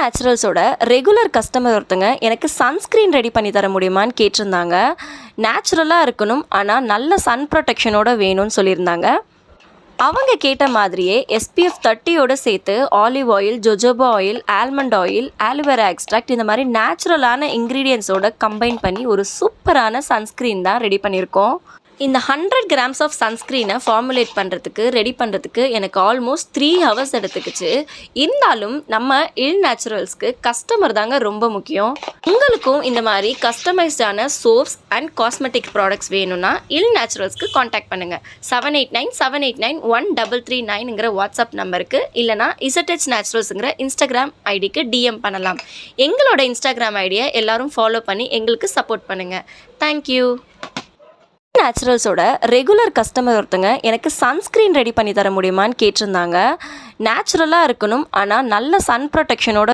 நேச்சுரல்ஸோட regular customer ஒருத்தங்க எனக்கு sunscreen ready பண்ணி தர முடியுமான்னு கேட்டிருந்தாங்க. நேச்சுரலாக இருக்கணும், ஆனால் நல்ல சன் ப்ரொடெக்ஷனோட வேணும்னு சொல்லியிருந்தாங்க. அவங்க கேட்ட மாதிரியே SPF 30யோட சேர்த்து olive oil, jojoba oil, almond oil, aloe vera extract இந்த மாதிரி நேச்சுரலான இன்க்ரீடியன்ஸோட கம்பைன் பண்ணி ஒரு சூப்பரான சன்ஸ்க்ரீன் தான் ரெடி பண்ணியிருக்கோம். இந்த 100 கிராம்ஸ் ஆஃப் சன்ஸ்க்ரீனை ஃபார்முலேட் பண்ணுறதுக்கு ரெடி பண்ணுறதுக்கு எனக்கு ஆல்மோஸ்ட் 3 ஹவர்ஸ் எடுத்துக்கிச்சு. இருந்தாலும் நம்ம இல் நேச்சுரல்ஸ்க்கு கஸ்டமர் தாங்க ரொம்ப முக்கியம். உங்களுக்கும் இந்த மாதிரி கஸ்டமைஸ்டான சோப்ஸ் அண்ட் காஸ்மெட்டிக் ப்ராடக்ட்ஸ் வேணும்னா இல் நேச்சுரல்ஸ்க்கு காண்டாக்ட் பண்ணுங்கள். 7897891339ங்கிற வாட்ஸ்அப் நம்பருக்கு, இல்லைனா ZH நேச்சுரல்ஸுங்கிற இன்ஸ்டாகிராம் ஐடிக்கு DM பண்ணலாம். எங்களோட இன்ஸ்டாகிராம் ஐடியை எல்லாரும் ஃபாலோ பண்ணி எங்களுக்கு சப்போர்ட் பண்ணுங்கள். தேங்க்யூ. நேச்சுரல்ஸோட ரெகுலர் கஸ்டமர் ஒருத்தங்க எனக்கு சன்ஸ்க்ரீன் ரெடி பண்ணி தர முடியுமான்னு கேட்டிருந்தாங்க. நேச்சுரலாக இருக்கணும், ஆனால் நல்ல சன் ப்ரொடெக்ஷனோட